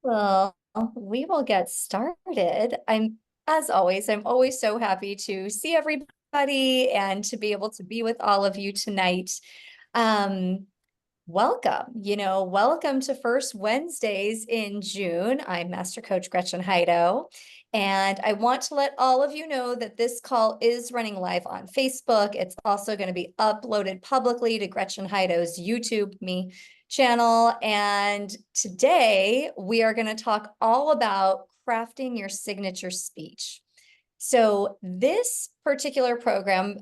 Well, we will get started. As always, I'm always so happy to see everybody and to be able to be with all of you tonight. Um, welcome to First Wednesdays in June. I'm Master Coach Gretchen Heido, and I want to let all of you know that this call is running live on Facebook. It's also going to be uploaded publicly to Gretchen Heido's YouTube, channel. And today we are going to talk all about crafting your signature speech. So this particular program,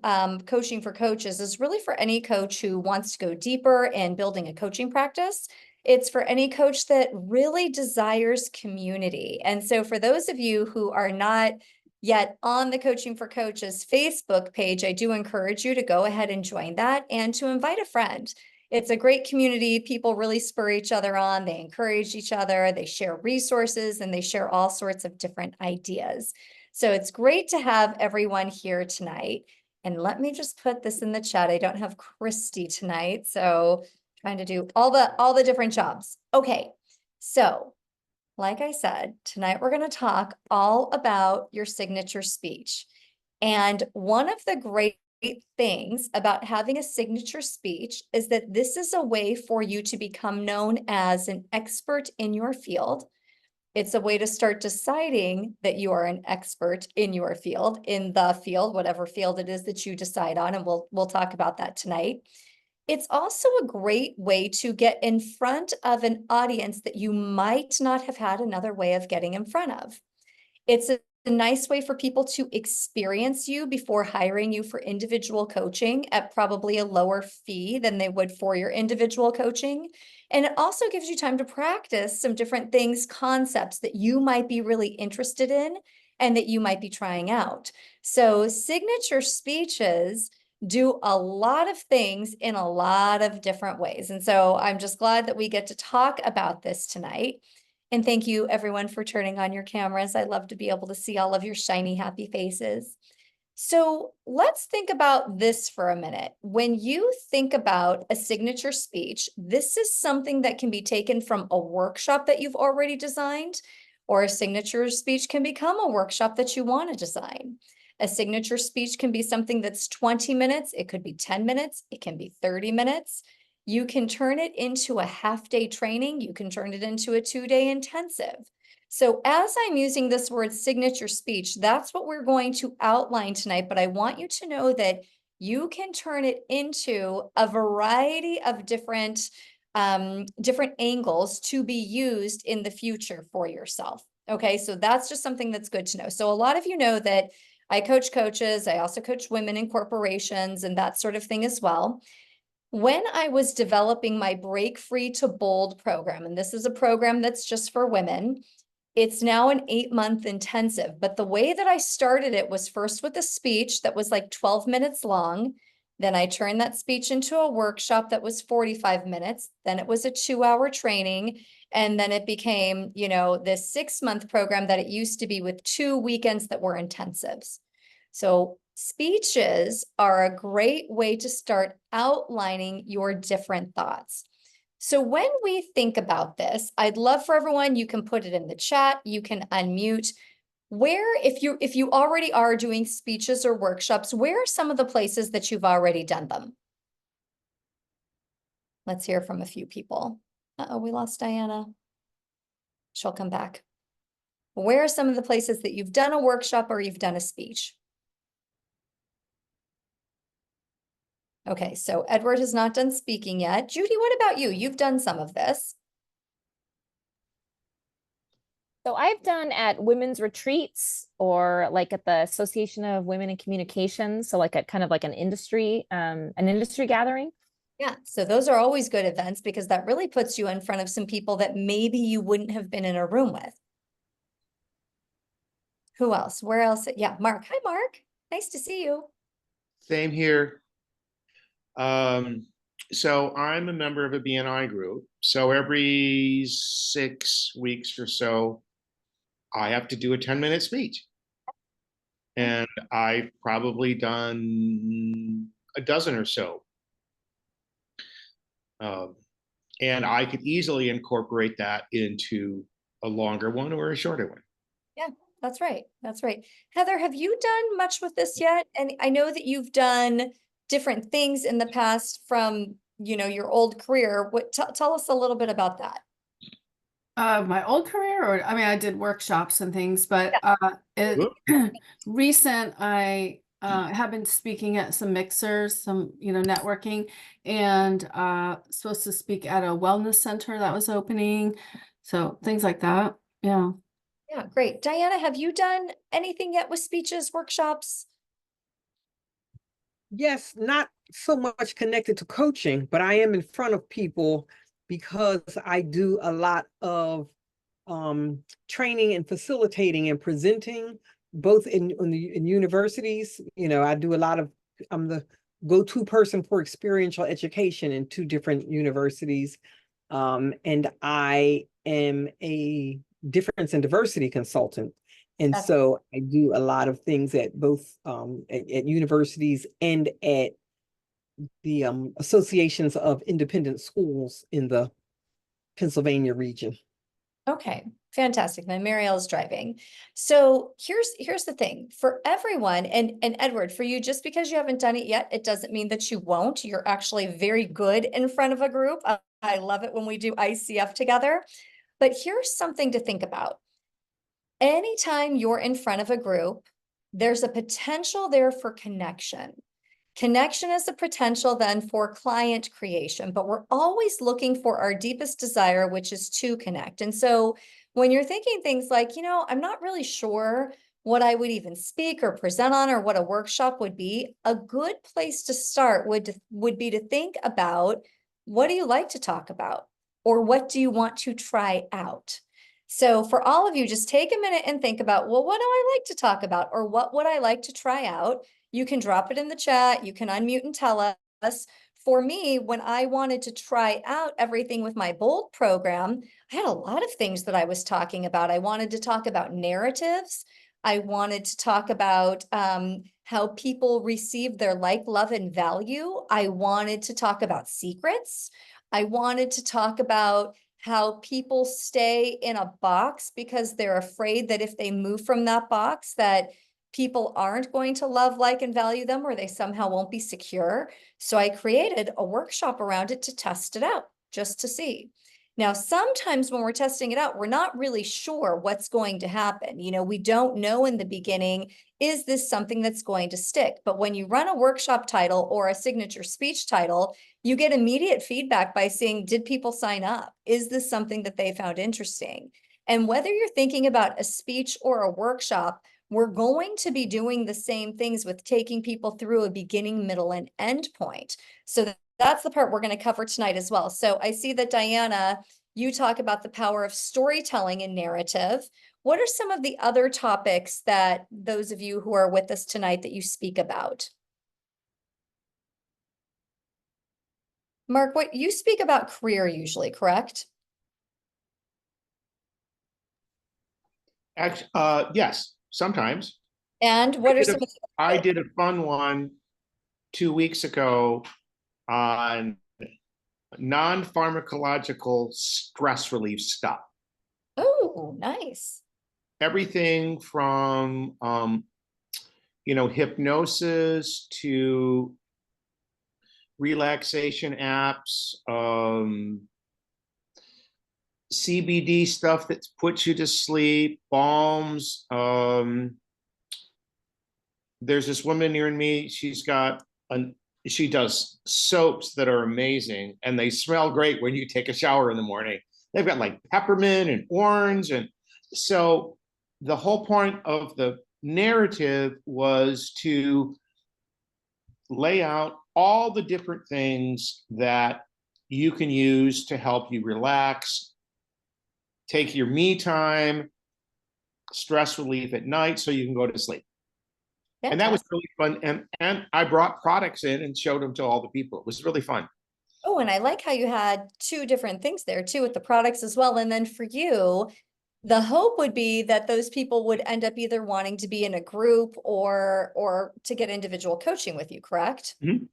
Coaching for Coaches, is really for any coach who wants to go deeper in building a coaching practice. It's for any coach that really desires community. And so for those of you who are not yet on the Coaching for Coaches Facebook page, I do encourage you to go ahead and join that and to invite a friend. It's a great community. People really spur each other on. They encourage each other. They share resources and they share all sorts of different ideas. So it's great to have everyone here tonight. And let me just put this in the chat. I don't have Christy tonight, so trying to do all the different jobs. Okay, so like I said, tonight we're going to talk all about your signature speech. And one of the great things about having a signature speech is that this is a way for you to become known as an expert in your field. It's a way to start deciding that you are an expert in your field, in the field, whatever field it is that you decide on, and we'll talk about that tonight. It's also a great way to get in front of an audience that you might not have had another way of getting in front of. It's a nice way for people to experience you before hiring you for individual coaching at probably a lower fee than they would for your individual coaching. And it also gives you time to practice some different things, concepts that you might be really interested in and that you might be trying out. So signature speeches do a lot of things in a lot of different ways. And so I'm just glad that we get to talk about this tonight. And thank you everyone for turning on your cameras. I love to be able to see all of your shiny, happy faces. So let's think about this for a minute. When you think about a signature speech, this is something that can be taken from a workshop that you've already designed, or a signature speech can become a workshop that you want to design. A signature speech can be something that's 20 minutes, it could be 10 minutes, it can be 30 minutes. You can turn it into a half-day training, you can turn it into a 2-day intensive. So as I'm using this word signature speech, that's what we're going to outline tonight, but I want you to know that you can turn it into a variety of different angles to be used in the future for yourself. Okay, so that's just something that's good to know. So a lot of you know that I coach coaches, I also coach women in corporations and that sort of thing as well. When I was developing my Break Free to Bold program, and this is a program that's just for women, it's now an 8-month intensive, but the way that I started it was first with a speech that was like 12 minutes long. Then I turned that speech into a workshop that was 45 minutes. Then it was a 2-hour training. And then it became, this 6-month program that it used to be with 2 weekends that were intensives. So speeches are a great way to start outlining your different thoughts. So when we think about this, I'd love for everyone, you can put it in the chat, you can unmute. Where, if you already are doing speeches or workshops, where are some of the places that you've already done them? Let's hear from a few people. Uh-oh, we lost Diana. She'll come back. Where are some of the places that you've done a workshop or you've done a speech? Okay, so Edward has not done speaking yet. Judy, what about you? You've done some of this. So I've done at women's retreats or like at the Association of Women in Communications. So like at kind of like an industry gathering. Yeah, so those are always good events because that really puts you in front of some people that maybe you wouldn't have been in a room with. Who else? Where else? Yeah, Mark. Hi, Mark. Nice to see you. Same here. So I'm a member of a BNI group. So every 6 weeks or so, I have to do a 10-minute speech. And I've probably done a dozen or so. And I could easily incorporate that into a longer one or a shorter one. Yeah, that's right. That's right. Heather, have you done much with this yet? And I know that you've done different things in the past from, your old career. Tell us a little bit about that. My old career, or I mean, I did workshops and things, but Whoop. recent, I have been speaking at some mixers, some networking, and supposed to speak at a wellness center that was opening, so things like that. Yeah. Yeah, great. Diana, have you done anything yet with speeches, workshops? Yes, not so much connected to coaching, but I am in front of people because I do a lot of training and facilitating and presenting, both in universities. I do a lot of, I'm the go-to person for experiential education in 2 different universities. And I am a difference and diversity consultant. And That's- so I do a lot of things at both at universities and at the associations of independent schools in the Pennsylvania region. Okay, fantastic. My Marielle is driving. So here's the thing for everyone, and Edward, for you, just because you haven't done it yet, it doesn't mean that you won't. You're actually very good in front of a group. I love it when we do ICF together. But here's something to think about. Anytime you're in front of a group, there's a potential there for connection. Connection is a potential then for client creation, but we're always looking for our deepest desire, which is to connect. And so when you're thinking things like, I'm not really sure what I would even speak or present on or what a workshop would be, a good place to start would be to think about, what do you like to talk about? Or what do you want to try out? So for all of you, just take a minute and think about, well, what do I like to talk about? Or what would I like to try out? You can drop it in the chat. You can unmute and tell us. For me, when I wanted to try out everything with my Bold program, I had a lot of things that I was talking about. I wanted to talk about narratives. I wanted to talk about how people receive their like, love, and value. I wanted to talk about secrets. I wanted to talk about how people stay in a box because they're afraid that if they move from that box, that people aren't going to love, like, and value them, or they somehow won't be secure. So I created a workshop around it to test it out, just to see. Now, sometimes when we're testing it out, we're not really sure what's going to happen. We don't know in the beginning, is this something that's going to stick? But when you run a workshop title or a signature speech title, you get immediate feedback by saying, did people sign up? Is this something that they found interesting? And whether you're thinking about a speech or a workshop, we're going to be doing the same things with taking people through a beginning, middle, and end point. So that's the part we're going to cover tonight as well. So I see that Diana, you talk about the power of storytelling and narrative. What are some of the other topics that those of you who are with us tonight that you speak about? Mark, what you speak about career usually, correct? Actually, yes, sometimes. And what are some of I did a fun one 2 weeks ago on non-pharmacological stress relief stuff. Oh, nice. Everything from hypnosis to relaxation apps, CBD stuff that puts you to sleep, balms. There's this woman near me, she does soaps that are amazing and they smell great when you take a shower in the morning. They've got like peppermint and orange. And so the whole point of the narrative was to lay out all the different things that you can use to help you relax, take your me time, stress relief at night so you can go to sleep. And that was really fun. And I brought products in and showed them to all the people. It was really fun. Oh, and I like how you had 2 different things there too, with the products as well. And then for you, the hope would be that those people would end up either wanting to be in a group or to get individual coaching with you, correct? Mhm.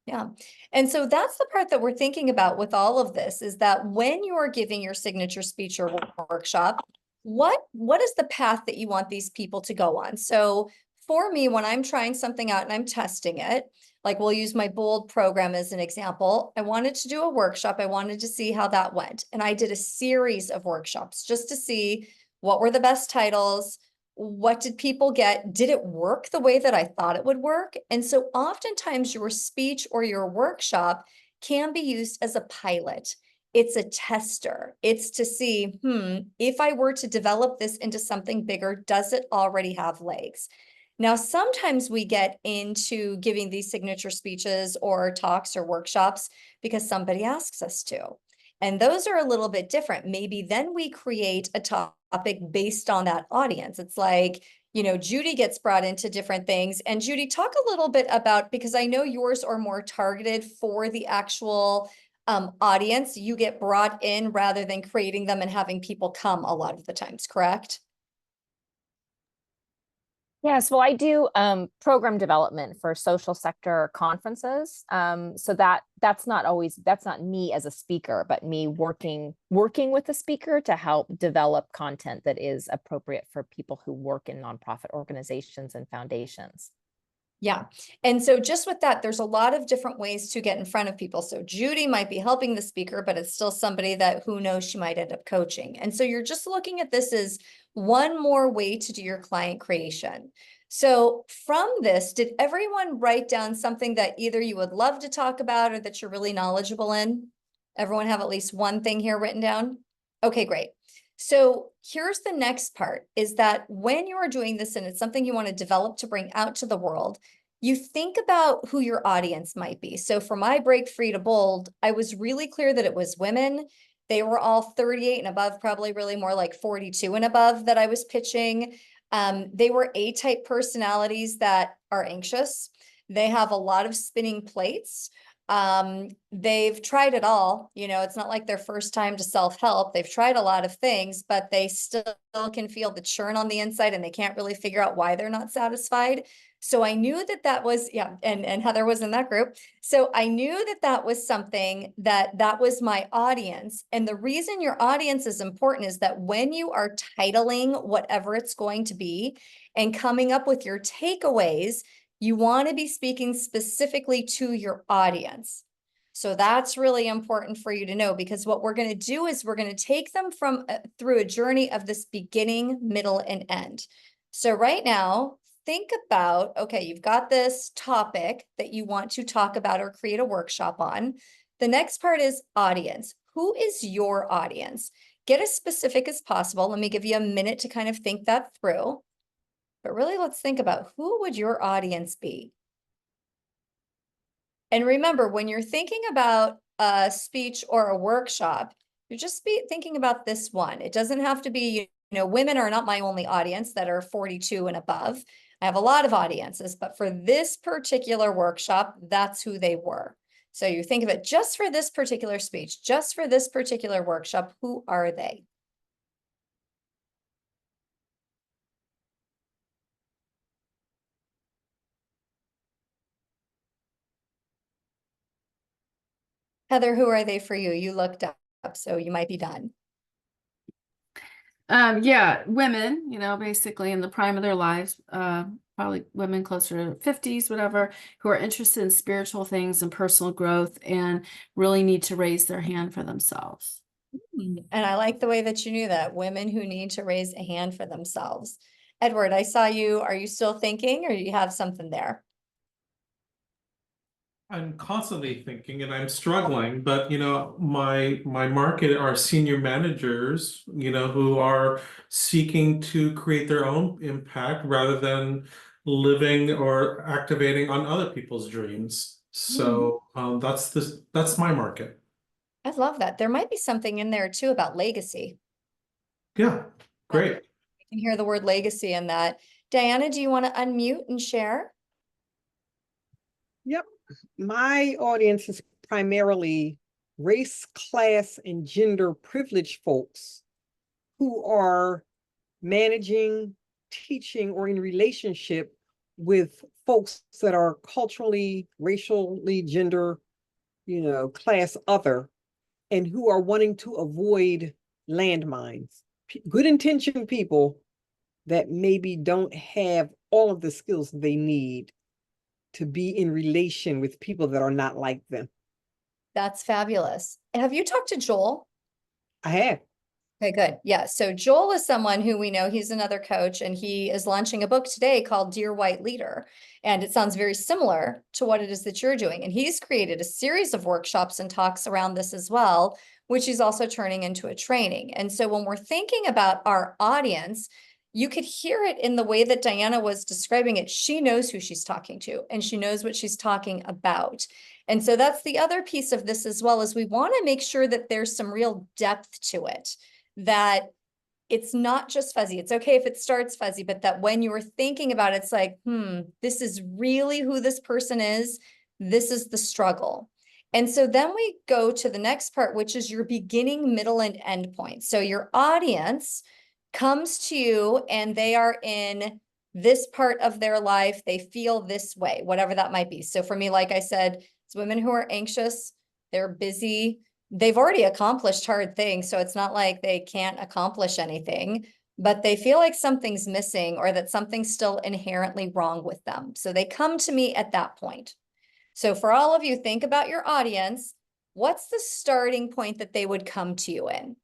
Yeah, Yeah. And so that's the part that we're thinking about with all of this, is that when you are giving your signature speech or workshop, what is the path that you want these people to go on? So for me, when I'm trying something out and I'm testing it, like we'll use my BOLD program as an example. I wanted to do a workshop. I wanted to see how that went. And I did a series of workshops just to see what were the best titles, what did people get? Did it work the way that I thought it would work? And so oftentimes your speech or your workshop can be used as a pilot. It's a tester. It's to see, if I were to develop this into something bigger, does it already have legs? Now, sometimes we get into giving these signature speeches or talks or workshops because somebody asks us to. And those are a little bit different. Maybe then we create a topic based on that audience. It's like, Judy gets brought into different things. And Judy, talk a little bit about, because I know yours are more targeted for the actual audience. You get brought in rather than creating them and having people come a lot of the times, correct? Yes, well, I do program development for social sector conferences. So that's not me as a speaker, but me working with the speaker to help develop content that is appropriate for people who work in nonprofit organizations and foundations. Yeah. And so just with that, there's a lot of different ways to get in front of people. So Judy might be helping the speaker, but it's still somebody that who knows she might end up coaching. And so you're just looking at this as one more way to do your client creation. So from this, did everyone write down something that either you would love to talk about or that you're really knowledgeable in? Everyone have at least one thing here written down? Okay, great. So here's the next part, is that when you are doing this and it's something you want to develop to bring out to the world, you think about who your audience might be. So for my Break Free to Bold, I was really clear that it was women. They were all 38 and above, probably really more like 42 and above that I was pitching. They were A-type personalities that are anxious. They have a lot of spinning plates. They've tried it all, it's not like their first time to self-help. They've tried a lot of things, but they still can feel the churn on the inside and they can't really figure out why they're not satisfied. So I knew that was, and Heather was in that group. So I knew that was something that was my audience. And the reason your audience is important is that when you are titling whatever it's going to be and coming up with your takeaways, you want to be speaking specifically to your audience. So that's really important for you to know, because what we're going to do is we're going to take them through a journey of this beginning, middle, and end. So right now, think about, okay, you've got this topic that you want to talk about or create a workshop on. The next part is audience. Who is your audience? Get as specific as possible. Let me give you a minute to kind of think that through. But really, let's think about, who would your audience be? And remember, when you're thinking about a speech or a workshop, you're just thinking about this one. It doesn't have to be, women are not my only audience that are 42 and above. I have a lot of audiences, but for this particular workshop, that's who they were. So you think of it just for this particular speech, just for this particular workshop, who are they? Heather, who are they for you? You looked up, so you might be done. Yeah, women, basically in the prime of their lives, probably women closer to 50s, whatever, who are interested in spiritual things and personal growth and really need to raise their hand for themselves. And I like the way that you knew that, women who need to raise a hand for themselves. Edward, I saw you. Are you still thinking, or do you have something there? I'm constantly thinking and I'm struggling, but my market are senior managers, who are seeking to create their own impact rather than living or activating on other people's dreams. So that's my market. I love that. There might be something in there too about legacy. Yeah, great. You can hear the word legacy in that. Diana, do you want to unmute and share? Yep. My audience is primarily race, class, and gender privileged folks who are managing, teaching, or in relationship with folks that are culturally, racially, gender, class other, and who are wanting to avoid landmines. Good intentioned people that maybe don't have all of the skills they need to be in relation with people that are not like them. That's fabulous. Have you talked to Joel? I have. Okay, good. Yeah. So Joel is someone who we know, he's another coach, and he is launching a book today called Dear White Leader. And it sounds very similar to what it is that you're doing. And he's created a series of workshops and talks around this as well, which he's also turning into a training. And so when we're thinking about our audience, you could hear it in the way that Diana was describing it. She knows who she's talking to, and she knows what she's talking about. And so that's the other piece of this as well, is we want to make sure that there's some real depth to it, that it's not just fuzzy. It's okay if it starts fuzzy, but that when you were thinking about it, it's like, this is really who this person is. This is the struggle. And so then we go to the next part, which is your beginning, middle, and end point. So your audience comes to you and they are in this part of their life. They feel this way, whatever that might be. So for me, like I said, it's women who are anxious, they're busy, they've already accomplished hard things. So it's not like they can't accomplish anything, but they feel like something's missing or that something's still inherently wrong with them. So they come to me at that point. So for all of you, think about your audience. What's the starting point that they would come to you in?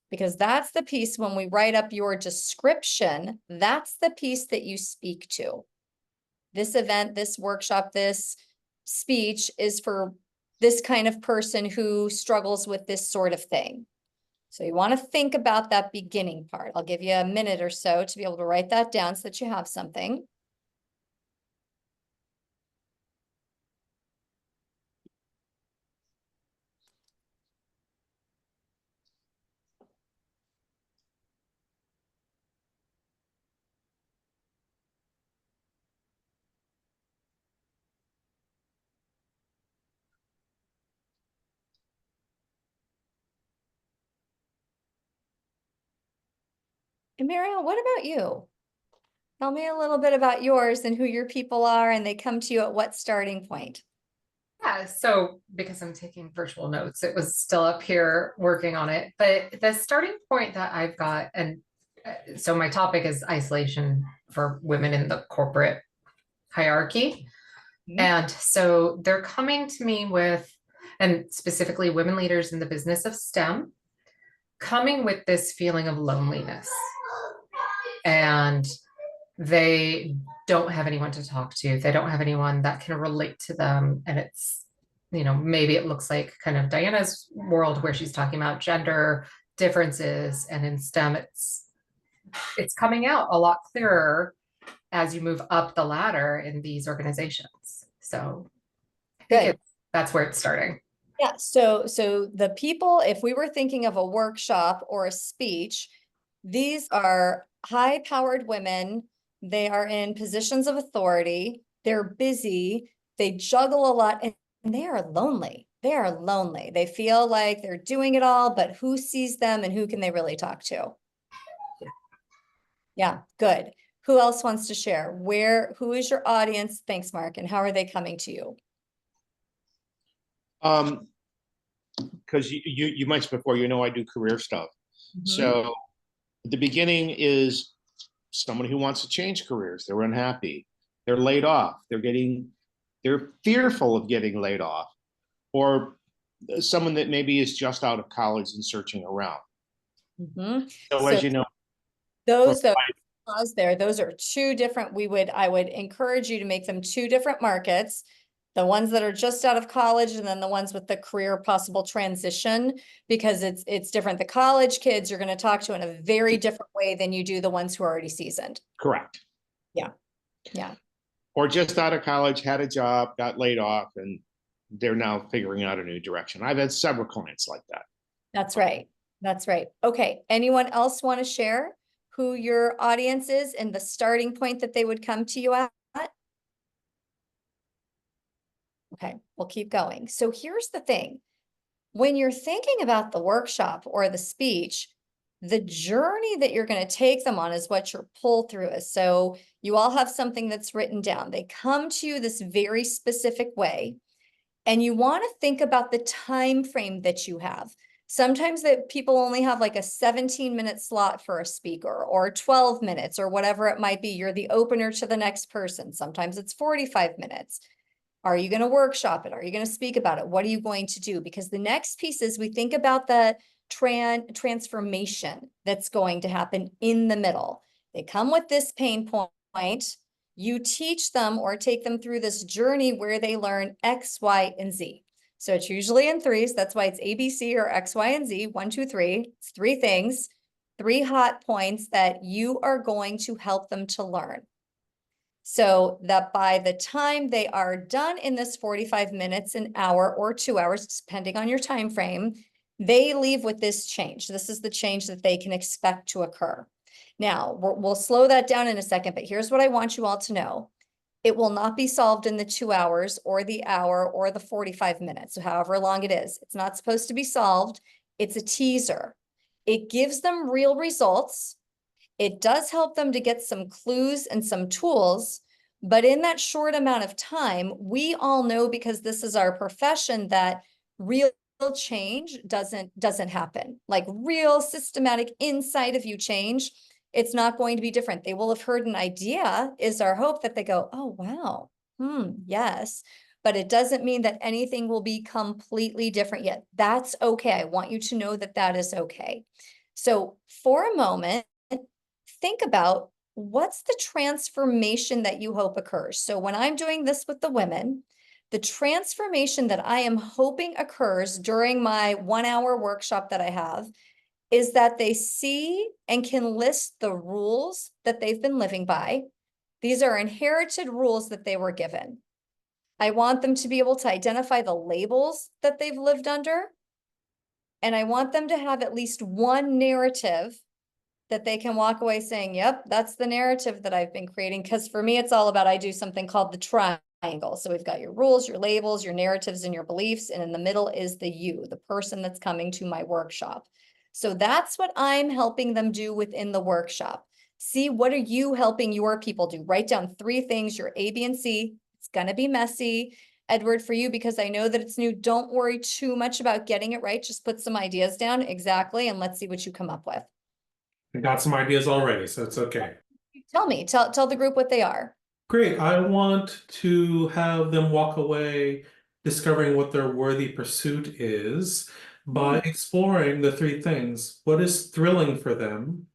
Because that's the piece when we write up your description, that's the piece that you speak to. This event, this workshop, this speech is for this kind of person who struggles with this sort of thing. So you want to think about that beginning part. I'll give you a minute or so to be able to write that down so that you have something. And Mariel, what about you? Tell me a little bit about yours and who your people are, and they come to you at what starting point? Yeah, so because I'm taking virtual notes, it was still up here working on it. But the starting point that I've got, and so my topic is isolation for women in the corporate hierarchy. And so they're coming to me with, and specifically women leaders in the business of STEM, coming with this feeling of loneliness. And they don't have anyone to talk to. They don't have anyone that can relate to them. And it's, maybe it looks like kind of Diana's world where she's talking about gender differences. And in STEM, it's coming out a lot clearer as you move up the ladder in these organizations. So I think that's where it's starting. Yeah. So the people, if we were thinking of a workshop or a speech, these are high-powered women. They are in positions of authority. They're busy. They juggle a lot, and they are lonely. They are lonely. They feel like they're doing it all, but who sees them and who can they really talk to? Yeah, good. Who else wants to share? Who is your audience? Thanks, Mark. And how are they coming to you? Because you mentioned before, I do career stuff. So the beginning is someone who wants to change careers. They're unhappy. They're laid off. They're fearful of getting laid off, or someone that maybe is just out of college and searching around. So as you know, those are two different, I would encourage you to make them two different markets. The ones that are just out of college, and then the ones with the career possible transition, because it's different. The college kids you're going to talk to in a very different way than you do the ones who are already seasoned. Correct. Yeah. Yeah. Or just out of college, had a job, got laid off, and they're now figuring out a new direction. I've had several clients like that. That's right. That's right. Okay. Anyone else want to share who your audience is and the starting point that they would come to you at? Okay, we'll keep going. So here's the thing. When you're thinking about the workshop or the speech, The journey that you're going to take them on is what your pull through is. So you all have something that's written down. They come to you this very specific way, and you want to think about the time frame that you have. Sometimes that people only have like a 17-minute slot for a speaker, or 12 minutes, or whatever it might be. You're the opener to the next person. Sometimes it's 45 minutes. Are you going to workshop it? Are you going to speak about it? What are you going to do? Because the next piece is we think about the transformation that's going to happen in the middle. They come with this pain point. You teach them or take them through this journey where they learn X, Y, and Z. So it's usually in threes. That's why it's A, B, C, or X, Y, and Z. 1, 2, 3. It's 3 things, 3 hot points that you are going to help them to learn. So that by the time they are done in this 45 minutes, an hour, or 2 hours, depending on your time frame, they leave with this change. This is the change that they can expect to occur. Now, we'll slow that down in a second, but here's what I want you all to know. It will not be solved in the 2 hours or the hour or the 45 minutes, so however long it is. It's not supposed to be solved. It's a teaser. It gives them real results. It does help them to get some clues and some tools, but in that short amount of time, we all know, because this is our profession, that real change doesn't happen. Like real systematic inside of you change, it's not going to be different. They will have heard an idea, is our hope, that they go, oh, wow, yes. But it doesn't mean that anything will be completely different yet. That's okay. I want you to know that that is okay. So for a moment, think about what's the transformation that you hope occurs. So when I'm doing this with the women, the transformation that I am hoping occurs during my 1-hour workshop that I have is that they see and can list the rules that they've been living by. These are inherited rules that they were given. I want them to be able to identify the labels that they've lived under. And I want them to have at least one narrative that they can walk away saying, yep, that's the narrative that I've been creating. Because for me, it's all about, I do something called the triangle. So we've got your rules, your labels, your narratives, and your beliefs. And in the middle is the you, the person that's coming to my workshop. So that's what I'm helping them do within the workshop. See, what are you helping your people do? Write down 3 things, your A, B, and C. It's going to be messy. Edward, for you, because I know that it's new, don't worry too much about getting it right. Just put some ideas down. Exactly. And let's see what you come up with. I got some ideas already, so it's okay. Tell me, tell the group what they are. Great. I want to have them walk away discovering what their worthy pursuit is by exploring the 3 things. What is thrilling for them?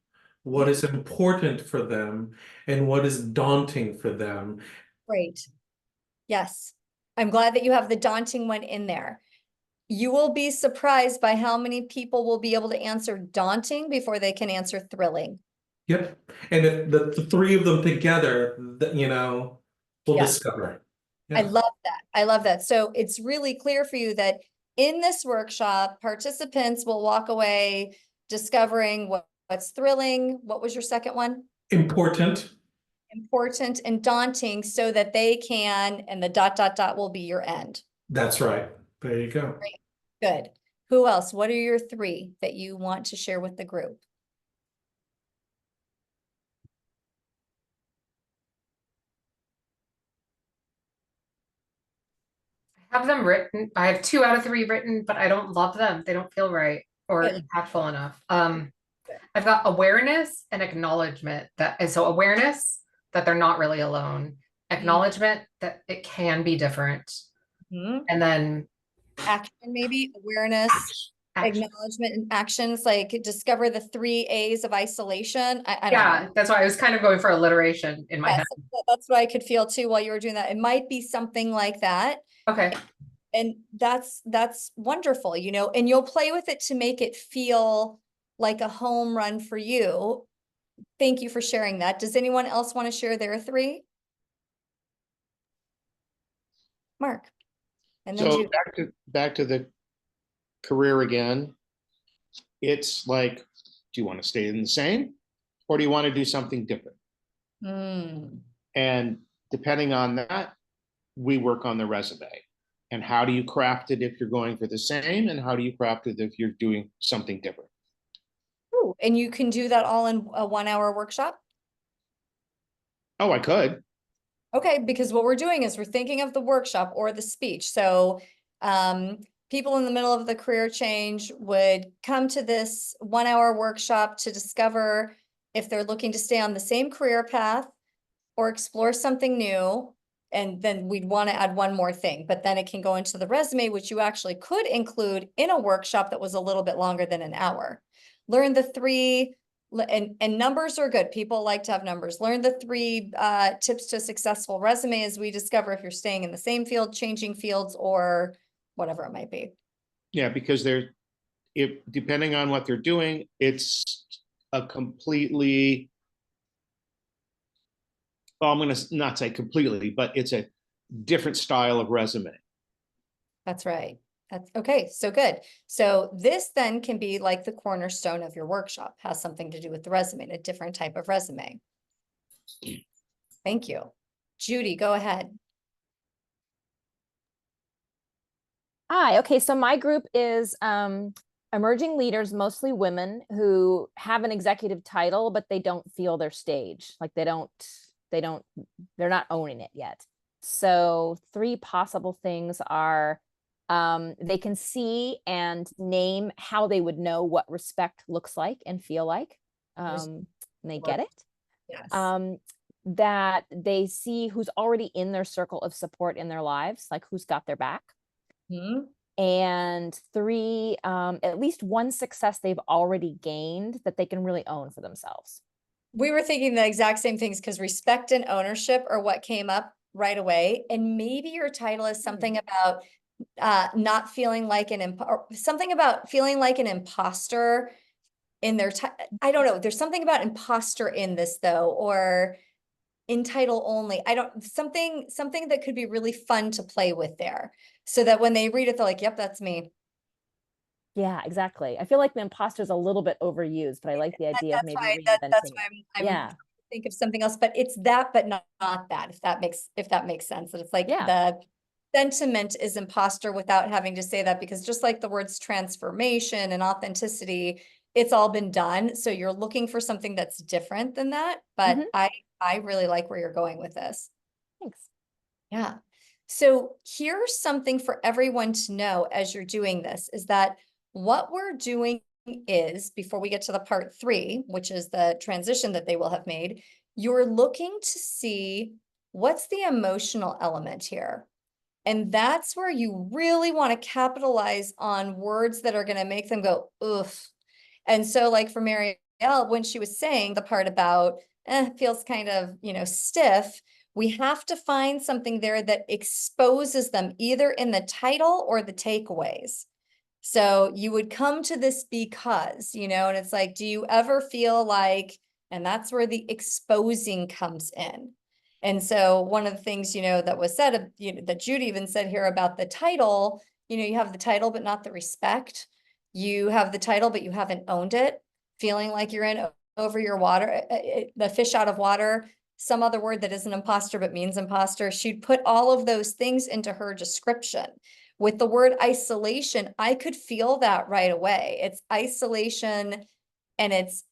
What is important for them? And what is daunting for them? Great. Yes. I'm glad that you have the daunting one in there. You will be surprised by how many people will be able to answer daunting before they can answer thrilling. Yep. And if the 3 of them together, we'll Yeah. discover. I Yeah. love that. I love that. So it's really clear for you that in this workshop, participants will walk away discovering what's thrilling. What was your second one? Important. Important and daunting, so that they can, and the ... will be your end. That's right. There you go. Great. Good. Who else? What are your 3 that you want to share with the group? I have them written. I have 2 out of 3 written, but I don't love them. They don't feel right or Good. impactful enough. I've got awareness and acknowledgement and so awareness that they're not really alone, acknowledgement that it can be different, and then Action, maybe awareness, action. acknowledgement, and actions. Like discover the 3 A's of isolation. I don't Yeah, know. that's why I was kind of going for alliteration in my Yes, head. that's what I could feel too while you were doing that. It might be something like that. Okay. And that's wonderful, and you'll play with it to make it feel like a home run for you. Thank you for sharing that. Does anyone else want to share their 3? Mark. And then So Judy. back to the career again. It's like, do you want to stay in the same, or do you want to do something different? And depending on that, we work on the resume. And how do you craft it if you're going for the same? And how do you craft it if you're doing something different? Oh, and you can do that all in a 1 hour workshop? Oh, I could. Okay, because what we're doing is we're thinking of the workshop or the speech. So people in the middle of the career change would come to this 1 hour workshop to discover if they're looking to stay on the same career path or explore something new. And then we'd want to add one more thing, but then it can go into the resume, which you actually could include in a workshop that was a little bit longer than an hour. Learn the three, and numbers are good. People like to have numbers. Learn the three tips to a successful resume as we discover if you're staying in the same field, changing fields, or whatever it might be. Yeah, because if depending on what they're doing, it's a completely, well, I'm going to not say completely, but it's a different style of resume. That's right. That's okay. So good. So this then can be like the cornerstone of your workshop, has something to do with the resume, a different type of resume. Thank you. Judy, go ahead. Hi, okay, so my group is emerging leaders, mostly women who have an executive title, but they don't feel their stage. Like they're not owning it yet. So 3 possible things are they can see and name how they would know what respect looks like and feel like. And they get it. Yes. That they see who's already in their circle of support in their lives, like who's got their back. Mhm. And 3, at least one success they've already gained that they can really own for themselves. We were thinking the exact same things because respect and ownership are what came up right away. And maybe your title is something about not feeling like or something about feeling like an imposter in their I don't know. There's something about imposter in this though, or in title only. I don't, something that could be really fun to play with there. So that when they read it, they're like, yep, that's me. Yeah, exactly. I feel like the imposter is a little bit overused, but I like the idea of That's maybe why that's reinventing why it. I'm Yeah, think of something else, but it's that, but not that, if that makes sense. That it's like Yeah. the sentiment is imposter without having to say that, because just like the words transformation and authenticity, it's all been done. So you're looking for something that's different than that. But Mhm. I really like where you're going with this. Thanks. Yeah. So here's something for everyone to know as you're doing this, is that what we're doing is, before we get to the part 3, which is the transition that they will have made, you're looking to see what's the emotional element here. And that's where you really want to capitalize on words that are going to make them go, oof. And so like for Marielle, when she was saying the part about, feels kind of, stiff, we have to find something there that exposes them either in the title or the takeaways. So you would come to this because, and it's like, do you ever feel like, and that's where the exposing comes in. And so one of the things, that was said, that Judy even said here about the title, you have the title, but not the respect. You have the title, but you haven't owned it, feeling like you're in over your water, the fish out of water, some other word that isn't imposter, but means imposter. She'd put all of those things into her description. With the word isolation, I could feel that right away. It's isolation and it's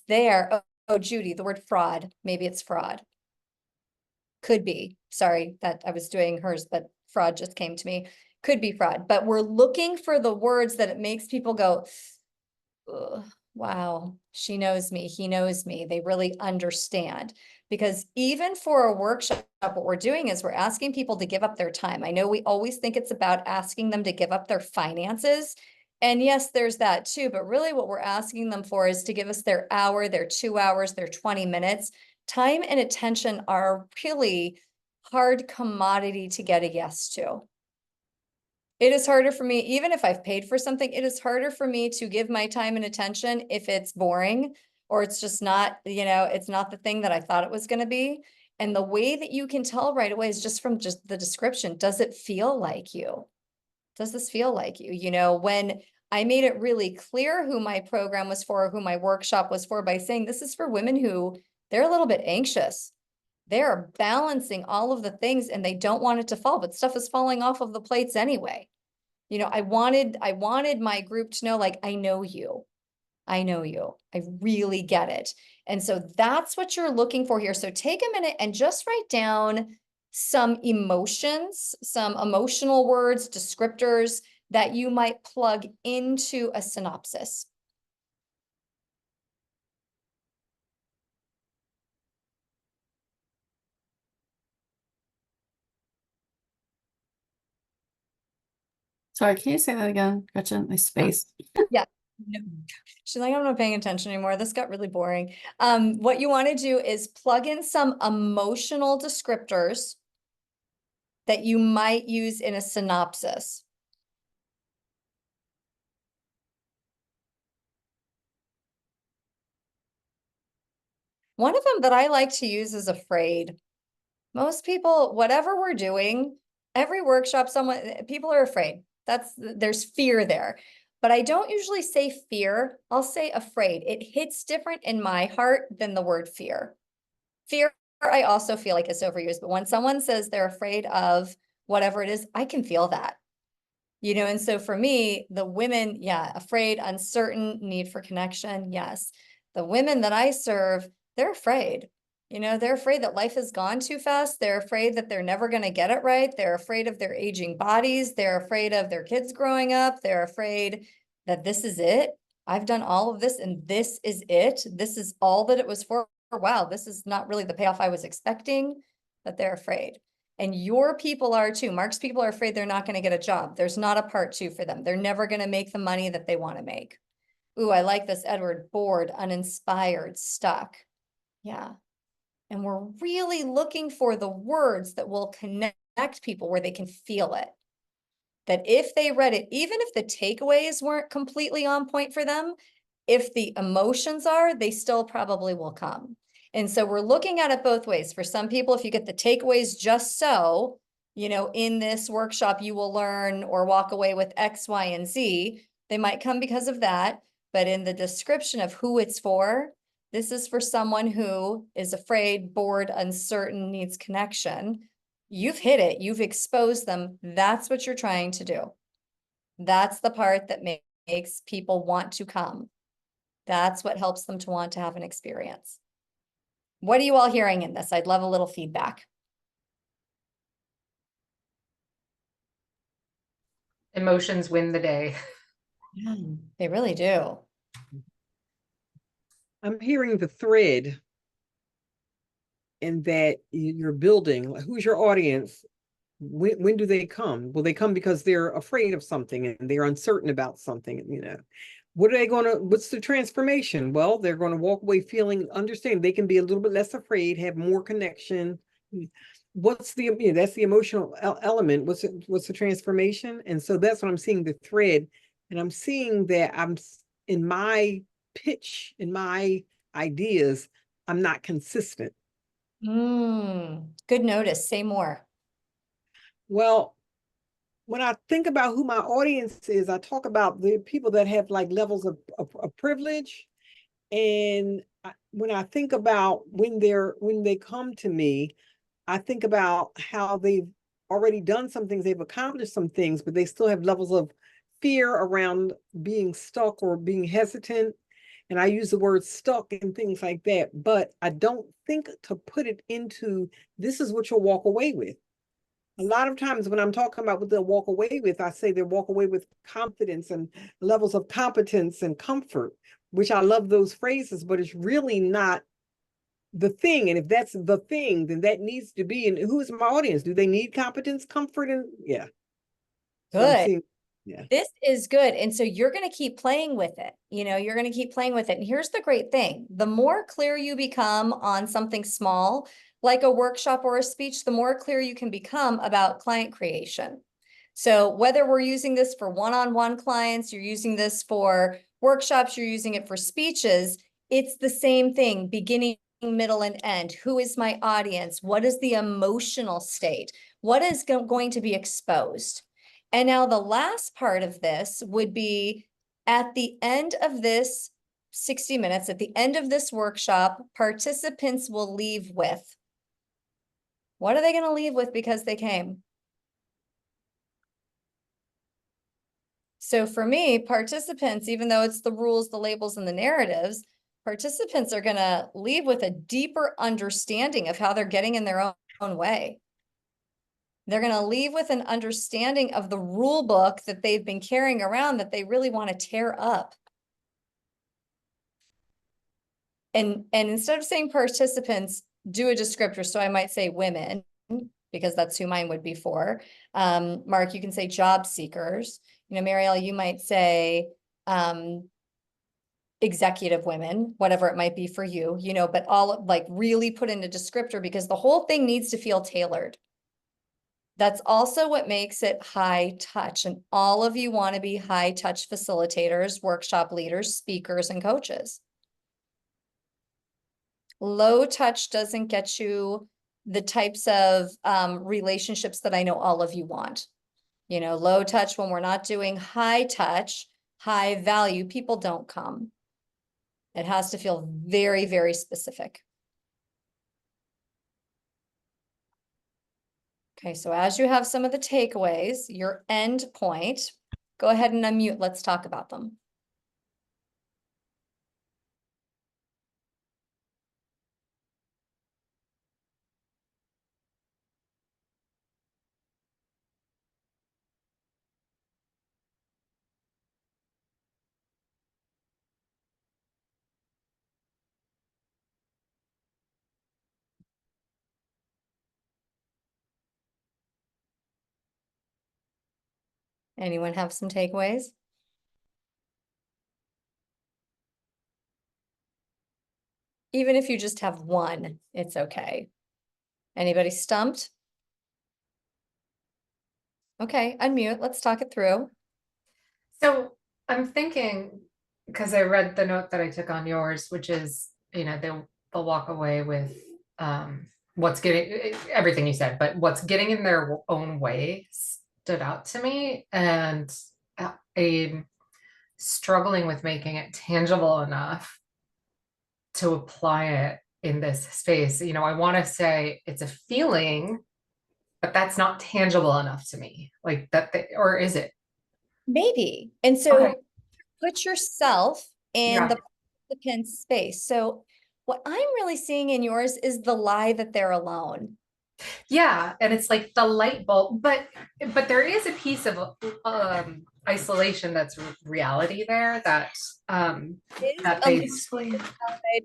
there. Oh, Judy, the word fraud, maybe it's fraud. Could be, sorry that I was doing hers, but fraud just came to me. Could be fraud, but we're looking for the words that it makes people go, wow, she knows me, he knows me. They really understand. Because even for a workshop, what we're doing is we're asking people to give up their time. I know we always think it's about asking them to give up their finances. And yes, there's that too, but really what we're asking them for is to give us their hour, their 2 hours, their 20 minutes. Time and attention are really hard commodity to get a yes to. It is harder for me, even if I've paid for something, it is harder for me to give my time and attention if it's boring or it's just not, it's not the thing that I thought it was going to be. And the way that you can tell right away is just from just the description. Does it feel like you? Does this feel like you? When I made it really clear who my program was for, who my workshop was for, by saying this is for women who they're a little bit anxious. They're balancing all of the things and they don't want it to fall, but stuff is falling off of the plates anyway. I wanted my group to know, like, I know you. I know you. I really get it. And so that's what you're looking for here. So take a minute and just write down some emotions, some emotional words, descriptors that you might plug into a synopsis. Sorry, can you say that again, Gretchen? I spaced. No, she's like, I'm not paying attention anymore. This got really boring. What you want to do is plug in some emotional descriptors that you might use in a synopsis. One of them that I like to use is afraid. Most people, whatever we're doing, every workshop, people are afraid. There's fear there. But I don't usually say fear, I'll say afraid. It hits different in my heart than the word fear. Fear, I also feel like it's overused, but when someone says they're afraid of whatever it is, I can feel that. And so for me, the women, yeah, afraid, uncertain, need for connection, yes. The women that I serve, they're afraid. They're afraid that life has gone too fast. They're afraid that they're never going to get it right. They're afraid of their aging bodies. They're afraid of their kids growing up. They're afraid that this is it. I've done all of this and this is it. This is all that it was for. Wow, this is not really the payoff I was expecting, but they're afraid. And your people are too. Mark's people are afraid they're not going to get a job. There's not a part 2 for them. They're never going to make the money that they want to make. Ooh, I like this, Edward. Bored, uninspired, stuck. Yeah. And we're really looking for the words that will connect people where they can feel it. That if they read it, even if the takeaways weren't completely on point for them, if the emotions are, they still probably will come. And so we're looking at it both ways. For some people, if you get the takeaways just so, in this workshop, you will learn or walk away with X, Y, and Z. They might come because of that. But in the description of who it's for, this is for someone who is afraid, bored, uncertain, needs connection. You've hit it. You've exposed them. That's what you're trying to do. That's the part that makes people want to come. That's what helps them to want to have an experience. What are you all hearing in this? I'd love a little feedback. Emotions win the day. Yeah, they really do. I'm hearing the thread in that you're building. Who's your audience? When do they come? Will they come because they're afraid of something and they're uncertain about something? What are they what's the transformation? Well, they're going to walk away feeling, understand they can be a little bit less afraid, have more connection. What's that's the emotional element. What's the transformation? And so that's what I'm seeing, the thread. And I'm seeing that I'm in my pitch, in my ideas, I'm not consistent. Good notice. Say more. Well, when I think about who my audience is, I talk about the people that have like levels of privilege. And when I think about when they come to me, I think about how they've already done some things, they've accomplished some things, but they still have levels of fear around being stuck or being hesitant. And I use the word stuck and things like that, but I don't think to put it into, this is what you'll walk away with. A lot of times when I'm talking about what they'll walk away with, I say they'll walk away with confidence and levels of competence and comfort, which I love those phrases, but it's really not the thing. And if that's the thing, then that needs to be, and who's my audience? Do they need competence, comfort, and yeah. Good. Yeah. This is good. And so you're going to keep playing with it. You're going to keep playing with it. And here's the great thing. The more clear you become on something small, like a workshop or a speech, the more clear you can become about client creation. So whether we're using this for one-on-one clients, you're using this for workshops, you're using it for speeches, it's the same thing, beginning, middle, and end. Who is my audience? What is the emotional state? What is going to be exposed? And now the last part of this would be at the end of this 60 minutes, at the end of this workshop, participants will leave with. What are they going to leave with because they came? So for me, participants, even though it's the rules, the labels, and the narratives, participants are gonna leave with a deeper understanding of how they're getting in their own way. They're gonna leave with an understanding of the rule book that they've been carrying around that they really want to tear up. And instead of saying participants, do a descriptor. So I might say women, because that's who mine would be for. Mark, you can say job seekers. You know, Marielle, you might say executive women, whatever it might be for you, you know, but all like really put in a descriptor because the whole thing needs to feel tailored. That's also what makes it high touch. And all of you want to be high touch facilitators, workshop leaders, speakers, and coaches. Low touch doesn't get you the types of relationships that I know all of you want. You know, low touch, when we're not doing high touch, high value, people don't come. It has to feel very, very specific. Okay, so as you have some of the takeaways, your end point, go ahead and unmute. Let's talk about them. Anyone have some takeaways? Even if you just have one, it's okay. Anybody stumped? Okay, unmute. Let's talk it through. So I'm thinking, because I read the note that I took on yours, which is, you know, they'll walk away with what's getting everything you said, but what's getting in their own way stood out to me, and I'm struggling with making it tangible enough to apply it in this space. You know, I want to say it's a feeling, but that's not tangible enough to me. Like that, or is it? Maybe. And so Okay. put yourself in Yeah. the participant space. So what I'm really seeing in yours is the lie that they're alone. Yeah, and it's like the light bulb, but there is a piece of isolation that's reality there that that they explain.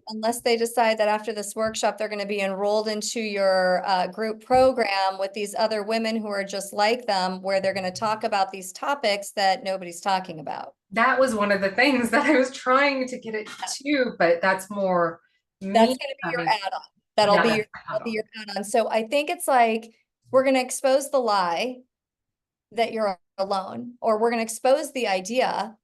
Unless they decide that after this workshop, they're going to be enrolled into your group program with these other women who are just like them, where they're going to talk about these topics that nobody's talking about. That was one of the things that I was trying to get it to, but that's more That's me going to be your having- add-on. That'll Yeah, be that's that'll be my your add-on. So I think it's like, we're going to expose the lie that you're alone, or we're going to expose the idea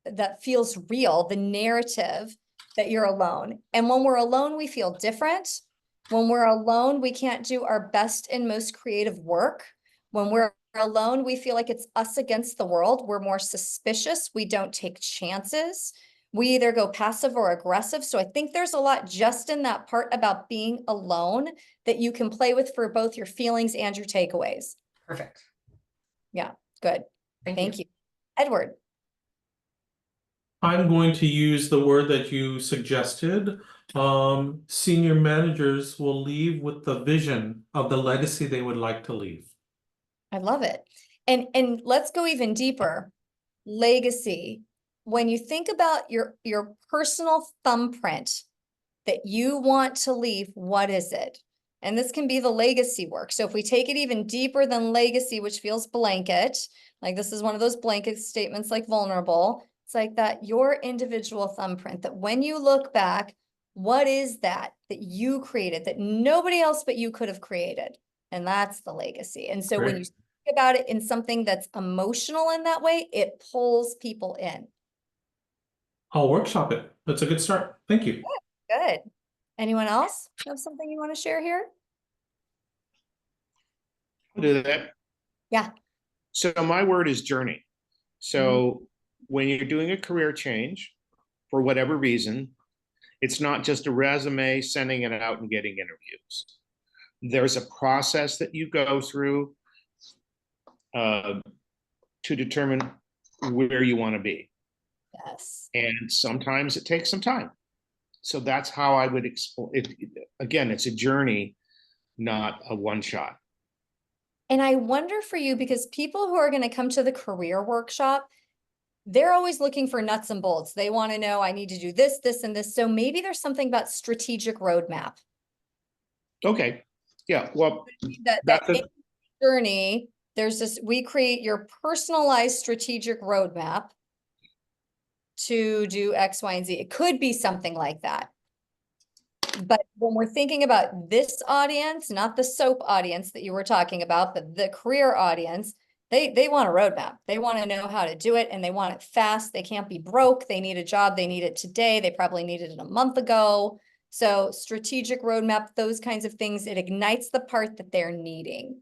that feels real, the narrative that you're alone. And when we're alone, we feel different. When we're alone, we can't do our best and most creative work. When we're alone, we feel like it's us against the world. We're more suspicious. We don't take chances. We either go passive or aggressive. So I think there's a lot just in that part about being alone that you can play with for both your feelings and your takeaways. Perfect. Yeah, good. Thank you. Edward. I'm going to use the word that you suggested. Senior managers will leave with the vision of the legacy they would like to leave. I love it. And let's go even deeper. Legacy. When you think about your personal thumbprint that you want to leave, what is it? And this can be the legacy work. So if we take it even deeper than legacy, which feels blanket, like this is one of those blanket statements like vulnerable, it's like that your individual thumbprint, that when you look back, what is that you created that nobody else but you could have created? And that's the legacy. And so when you think about it in something that's emotional in that way, it pulls people in. I'll workshop it. That's a good start. Thank you. Good. Anyone else have something you want to share here? I'll do that. Yeah. So my word is journey. So when you're doing a career change, for whatever reason, it's not just a resume, sending it out and getting interviews. There's a process that you go through to determine where you want to be. Yes. And sometimes it takes some time. So that's how I would explain it. Again, it's a journey, not a one shot. And I wonder for you, because people who are going to come to the career workshop, they're always looking for nuts and bolts. They want to know, I need to do this, this, and this. So maybe there's something about strategic roadmap. Okay. Yeah. Well, That that's in journey, there's this, we create your personalized strategic roadmap to do X, Y, and Z. It could be something like that. But when we're thinking about this audience, not the soap audience that you were talking about, but the career audience, they want a roadmap. They want to know how to do it, and they want it fast. They can't be broke. They need a job. They need it today. They probably needed it a month ago. So strategic roadmap, those kinds of things, it ignites the part that they're needing.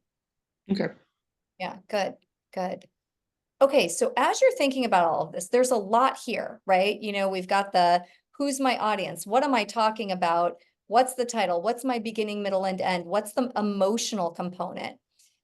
okay. Yeah, good, good. Okay, so as you're thinking about all of this, there's a lot here, right? You know, we've got the who's my audience? What am I talking about? What's the title? What's my beginning, middle, and end? What's the emotional component?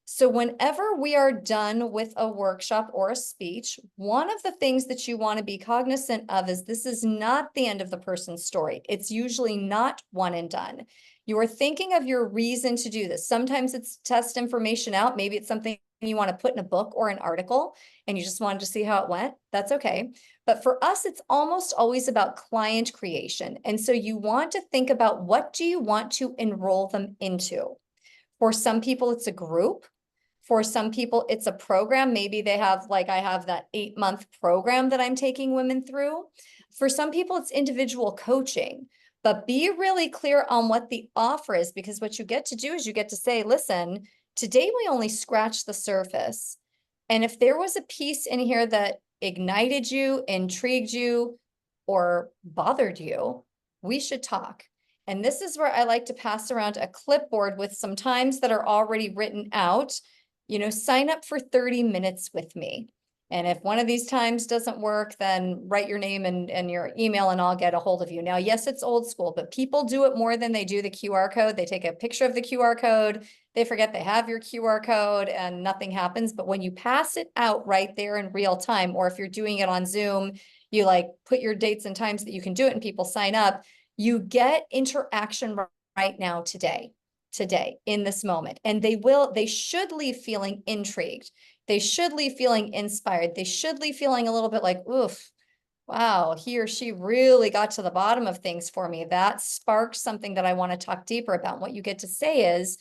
So whenever we are done with a workshop or a speech, one of the things that you want to be cognizant of is this is not the end of the person's story. It's usually not one and done. You are thinking of your reason to do this. Sometimes it's test information out. Maybe it's something you want to put in a book or an article and you just wanted to see how it went. That's okay. But for us, it's almost always about client creation. And so you want to think about, what do you want to enroll them into? For some people, it's a group. For some people, it's a program. Maybe they have, like I have that 8-month program that I'm taking women through. For some people, it's individual coaching. But be really clear on what the offer is, because what you get to do is you get to say, listen, today we only scratched the surface. And if there was a piece in here that ignited you, intrigued you, or bothered you, we should talk. And this is where I like to pass around a clipboard with some times that are already written out. You know, sign up for 30 minutes with me. And if one of these times doesn't work, then write your name and your email and I'll get a hold of you. Now, yes, it's old school, but people do it more than they do the QR code. They take a picture of the QR code, they forget they have your QR code and nothing happens. But when you pass it out right there in real time, or if you're doing it on Zoom, you like put your dates and times that you can do it and people sign up, you get interaction right now today in this moment. And they should leave feeling intrigued. They should leave feeling inspired. They should leave feeling a little bit like, oof, wow, he or she really got to the bottom of things for me. That sparked something that I want to talk deeper about. What you get to say is,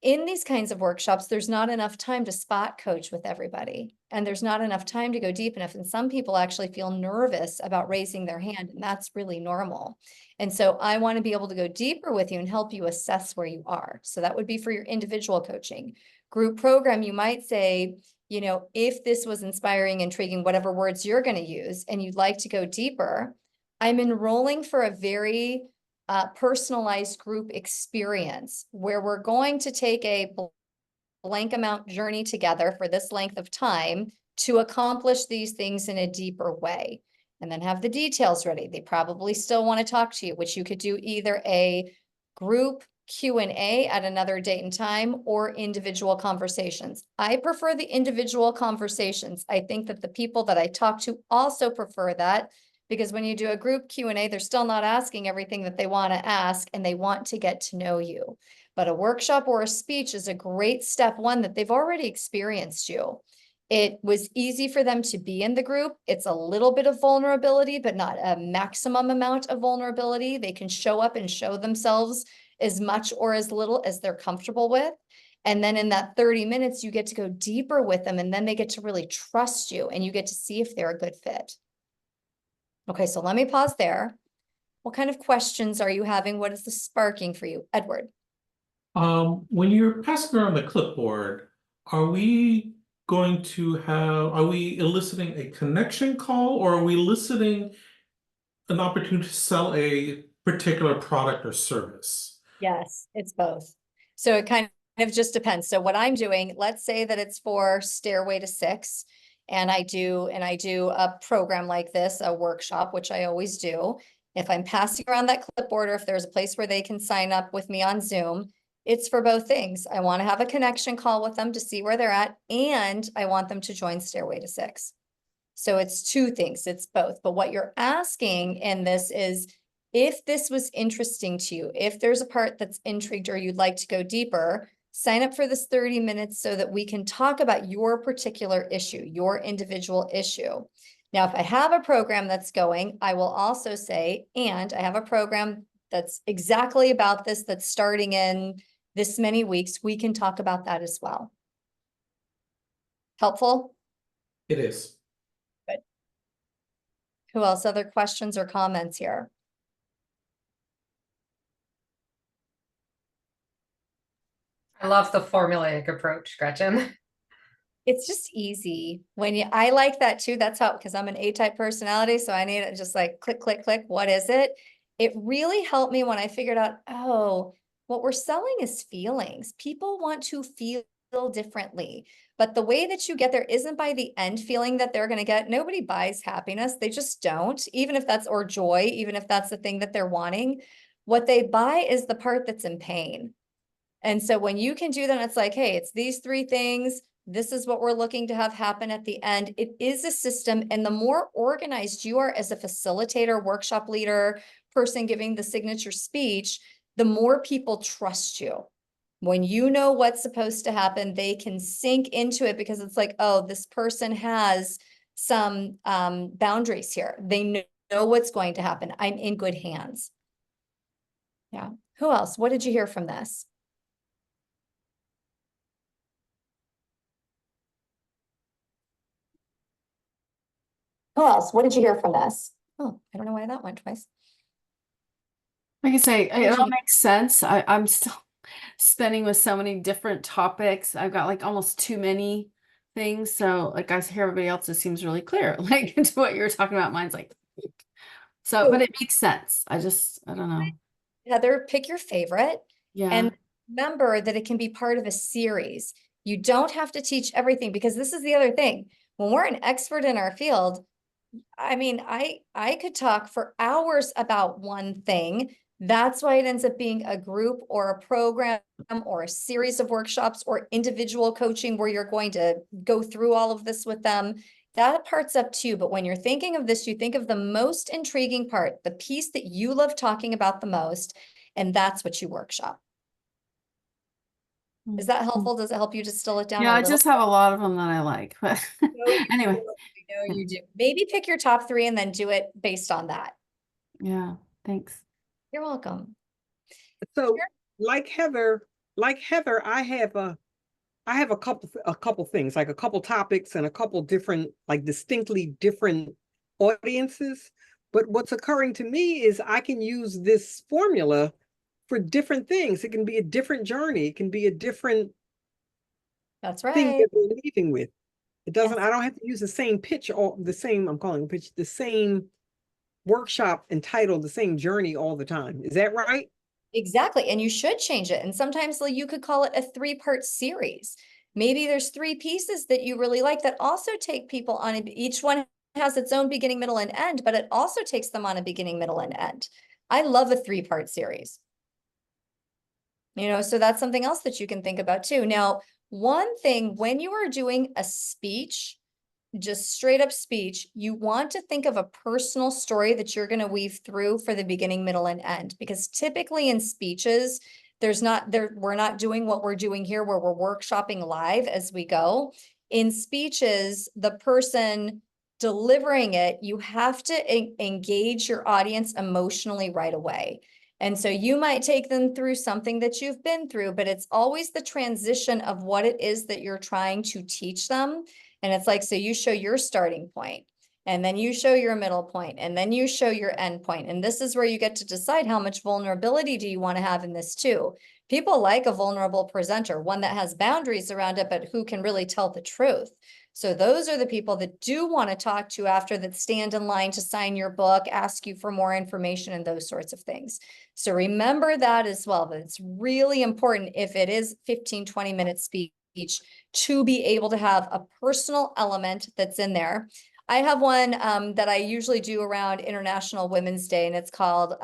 in these kinds of workshops, there's not enough time to spot coach with everybody. And there's not enough time to go deep enough. And some people actually feel nervous about raising their hand, and that's really normal. And so I want to be able to go deeper with you and help you assess where you are. So that would be for your individual coaching. Group program, you might say, you know, if this was inspiring, intriguing, whatever words you're going to use, and you'd like to go deeper, I'm enrolling for a very personalized group experience where we're going to take a blank amount journey together for this length of time to accomplish these things in a deeper way, and then have the details ready. They probably still want to talk to you, which you could do either a group Q&A at another date and time or individual conversations. I prefer the individual conversations. I think that the people that I talk to also prefer that, because when you do a group Q&A, they're still not asking everything that they want to ask, and they want to get to know you. But a workshop or a speech is a great step one that they've already experienced you. It was easy for them to be in the group. It's a little bit of vulnerability, but not a maximum amount of vulnerability. They can show up and show themselves as much or as little as they're comfortable with. And then in that 30 minutes, you get to go deeper with them, and then they get to really trust you, and you get to see if they're a good fit. Okay, so let me pause there. What kind of questions are you having? What is the sparking for you? Edward? When you're passing around the clipboard, are we eliciting a connection call, or are we eliciting an opportunity to sell a particular product or service? Yes, it's both. So it kind of just depends. So what I'm doing, let's say that it's for Stairway to Six, and I do a program like this, a workshop, which I always do. If I'm passing around that clipboard, or if there's a place where they can sign up with me on Zoom, it's for both things. I want to have a connection call with them to see where they're at, and I want them to join Stairway to Six. So it's two things, it's both. But what you're asking in this is, if this was interesting to you, if there's a part that's intrigued or you'd like to go deeper, sign up for this 30 minutes so that we can talk about your particular issue, your individual issue. Now, if I have a program that's going, I will also say, and I have a program that's exactly about this, that's starting in this many weeks, we can talk about that as well. Helpful? It is. Who else? Other questions or comments here? I love the formulaic approach, Gretchen. It's just easy when you, I like that too. That's how, because I'm an A-type personality, so I need it just like click, click, click. What is it? It really helped me when I figured out, oh, what we're selling is feelings. People want to feel differently, but the way that you get there isn't by the end feeling that they're going to get. Nobody buys happiness. They just don't, even if that's, or joy, even if that's the thing that they're wanting. What they buy is the part that's in pain. And so when you can do that, it's like, hey, it's these three things. This is what we're looking to have happen at the end. It is a system. And the more organized you are as a facilitator, workshop leader, person giving the signature speech, the more people trust you. When you know what's supposed to happen, they can sink into it because it's like, oh, this person has some boundaries here. They know what's going to happen. I'm in good hands. Yeah. Who else? What did you hear from this? Who else? What did you hear from this? Oh, I don't know why that went twice. Like I say, did it all you- makes sense. I'm still spinning with so many different topics. I've got like almost too many things. So like I hear everybody else, it seems really clear. Like into what you're talking about, mine's like, so, but it makes sense. I don't know. Heather, pick your favorite. Yeah. And remember that it can be part of a series. You don't have to teach everything, because this is the other thing. When we're an expert in our field, I mean, I could talk for hours about one thing. That's why it ends up being a group or a program or a series of workshops or individual coaching where you're going to go through all of this with them. That part's up to you. But when you're thinking of this, you think of the most intriguing part, the piece that you love talking about the most, and that's what you workshop. Is that helpful? Does it help you distill it down? Yeah, a I little? just have a lot of them that I like, but anyway. I know you do. Maybe pick your top three and then do it based on that. Yeah, thanks. You're welcome. So Sure. like Heather, I have a couple things, like a couple topics and a couple different, like distinctly different audiences. But what's occurring to me is I can use this formula for different things. It can be a different journey. It can be a different That's thing right. that we're leaving with. It doesn't, Yes. I don't have to use the same pitch or the same, I'm calling it pitch, the same workshop entitled the same journey all the time. Is that right? Exactly. And you should change it. And sometimes like, you could call it a 3-part series. Maybe there's 3 pieces that you really like that also take people on. Each one has its own beginning, middle, and end, but it also takes them on a beginning, middle, and end. I love a 3-part series. You know, so that's something else that you can think about too. Now, one thing, when you are doing a speech, just straight up speech, you want to think of a personal story that you're going to weave through for the beginning, middle, and end. Because typically in speeches, we're not doing what we're doing here where we're workshopping live as we go. In speeches, the person delivering it, you have to engage your audience emotionally right away. And so you might take them through something that you've been through, but it's always the transition of what it is that you're trying to teach them. And it's like, so you show your starting point, and then you show your middle point, and then you show your end point. And this is where you get to decide how much vulnerability do you want to have in this too. People like a vulnerable presenter, one that has boundaries around it, but who can really tell the truth. So those are the people that do want to talk to after, that stand in line to sign your book, ask you for more information and those sorts of things. So remember that as well, but it's really important if it is 15-20 minute speech to be able to have a personal element that's in there. I have one that I usually do around International Women's Day, and it's called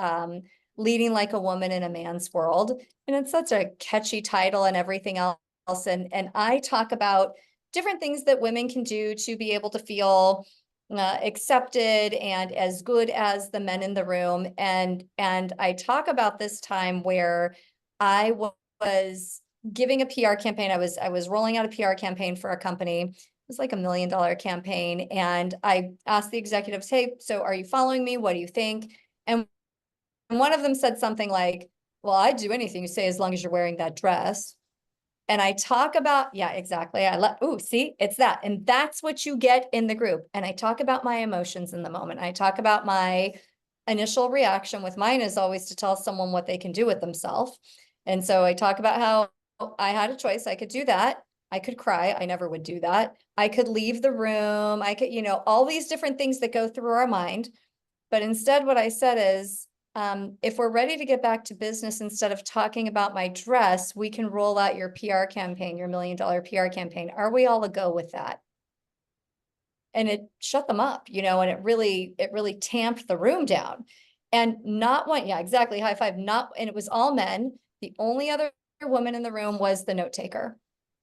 Leading Like a Woman in a Man's World. And it's such a catchy title and everything else. And I talk about different things that women can do to be able to feel accepted and as good as the men in the room. And I talk about this time where I was giving a PR campaign. I was rolling out a PR campaign for a company. It was like $1 million campaign. And I asked the executives, hey, so are you following me? What do you think? And one of them said something like, well, I'd do anything you say as long as you're wearing that dress. And I talk about, yeah, exactly. See, it's that. And that's what you get in the group. And I talk about my emotions in the moment. I talk about my initial reaction. With mine is always to tell someone what they can do with themselves. And so I talk about how I had a choice. I could do that. I could cry. I never would do that. I could leave the room. I could, all these different things that go through our mind. But instead, what I said is, if we're ready to get back to business, instead of talking about my dress, we can roll out your PR campaign, your $1 million PR campaign. Are we all a go with that? And it shut them up, and it really tamped the room down. And not one, yeah, exactly. High five. And it was all men. The only other woman in the room was the note taker.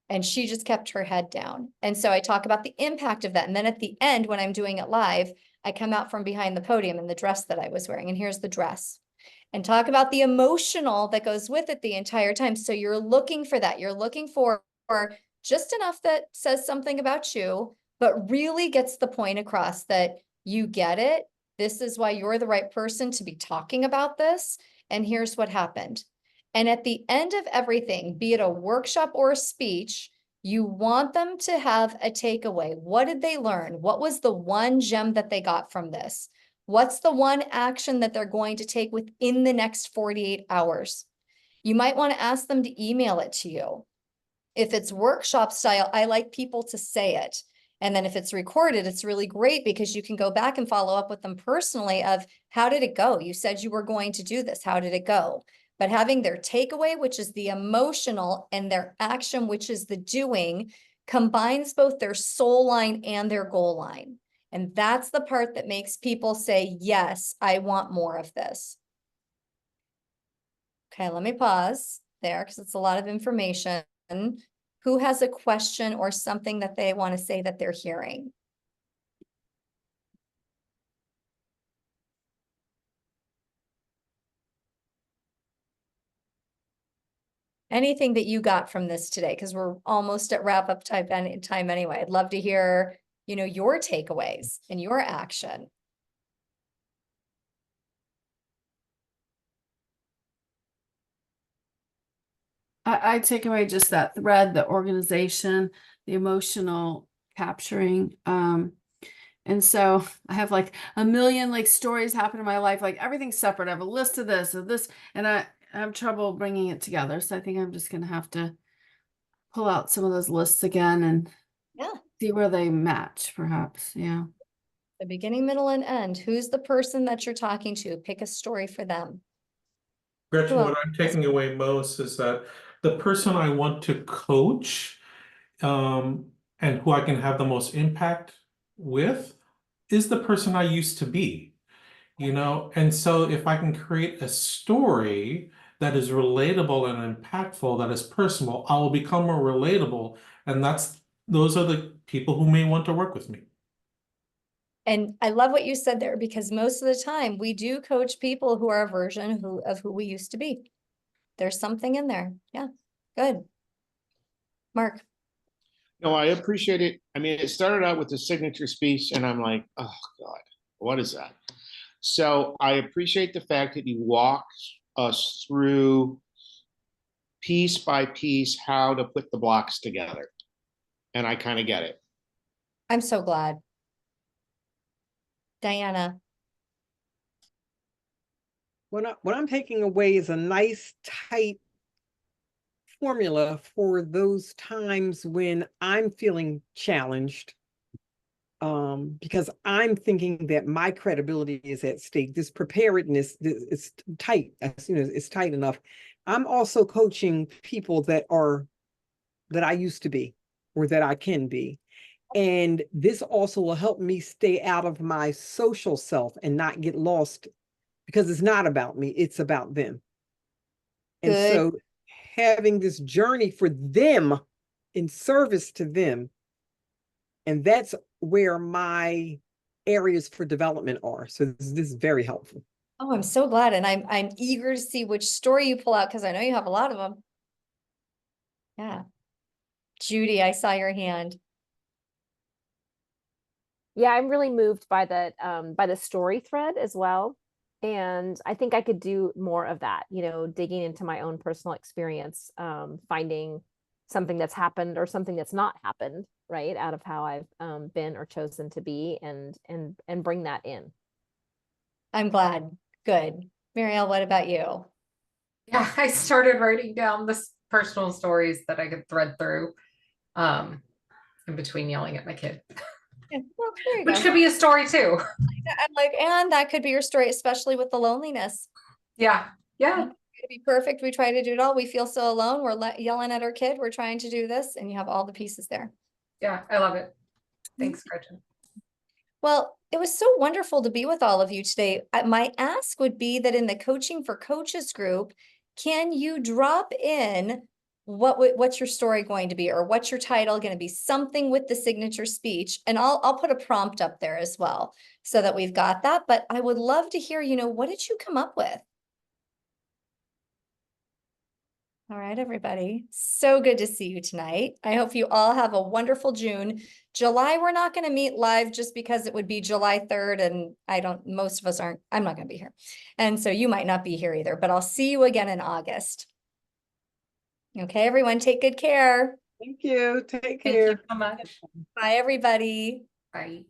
And she just kept her head down. And so I talk about the impact of that. And then at the end, when I'm doing it live, I come out from behind the podium in the dress that I was wearing. And here's the dress. And talk about the emotional that goes with it the entire time. So you're looking for that. You're looking for just enough that says something about you, but really gets the point across that you get it. This is why you're the right person to be talking about this. And here's what happened. And at the end of everything, be it a workshop or a speech, you want them to have a takeaway. What did they learn? What was the one gem that they got from this? What's the one action that they're going to take within the next 48 hours? You might want to ask them to email it to you. If it's workshop style, I like people to say it. And then if it's recorded, it's really great because you can go back and follow up with them personally of how did it go? You said you were going to do this. How did it go? But having their takeaway, which is the emotional, and their action, which is the doing, combines both their soul line and their goal line. And that's the part that makes people say, yes, I want more of this. Okay, let me pause there because it's a lot of information. Who has a question or something that they want to say that they're hearing? Anything that you got from this today, because we're almost at wrap up time anyway. I'd love to hear, your takeaways and your action. I take away just that thread, the organization, the emotional capturing. And so I have like a million like stories happen in my life, like everything's separate. I have a list of this, and I have trouble bringing it together. So I think I'm just going to have to pull out some of those lists again and see where they match, perhaps. Yeah. The beginning, middle, and end. Who's the person that you're talking to? Pick a story for them. Gretchen, Well, what I'm taking away most is that the person I want to coach, and who I can have the most impact with is the person I used to be, And so if I can create a story that is relatable and impactful, that is personal, I will become more relatable. And those are the people who may want to work with me. And I love what you said there, because most of the time we do coach people who are a version of who we used to be. There's something in there. Yeah, good. Mark. No, I appreciate it. I mean, it started out with the signature speech and I'm like, oh God, what is that? So I appreciate the fact that you walked us through piece by piece how to put the blocks together. And I kind of get it. I'm so glad. Diana. What I'm taking away is a nice, tight formula for those times when I'm feeling challenged, because I'm thinking that my credibility is at stake. This preparedness is tight, as soon as it's tight enough. I'm also coaching people that I used to be, or that I can be. And this also will help me stay out of my social self and not get lost, because it's not about me, it's about them. And so having this journey for them, in service to them, and that's where my areas for development are. So this is very helpful. Oh, I'm so glad. And I'm eager to see which story you pull out because I know you have a lot of them. Yeah. Judy, I saw your hand. Yeah, I'm really moved by the story thread as well. And I think I could do more of that, you know, digging into my own personal experience, finding something that's happened or something that's not happened, right, out of how I've been or chosen to be, and bring that in. I'm glad. Good. Marielle, what about you? Yeah, I started writing down this personal stories that I could thread through, in between yelling at my kid, Yeah, well, there you which go. could be a story too. And that could be your story, especially with the loneliness. Yeah, yeah, To be perfect, we try to do it all. We feel so alone. We're yelling at our kid. We're trying to do this, and you have all the pieces there. yeah, I love it. Thanks, Gretchen. Well, it was so wonderful to be with all of you today. My ask would be that in the Coaching for Coaches group, can you drop in what's your story going to be, or what's your title going to be? Something with the signature speech, and I'll put a prompt up there as well so that we've got that. But I would love to hear, what did you come up with? All right, everybody. So good to see you tonight. I hope you all have a wonderful June. July, we're not going to meet live just because it would be July 3rd, and most of us aren't, I'm not going to be here. And so you might not be here either, but I'll see you again in August. Okay, everyone, take good care. Thank you. Take Thank care. you so much. Bye, everybody. Bye.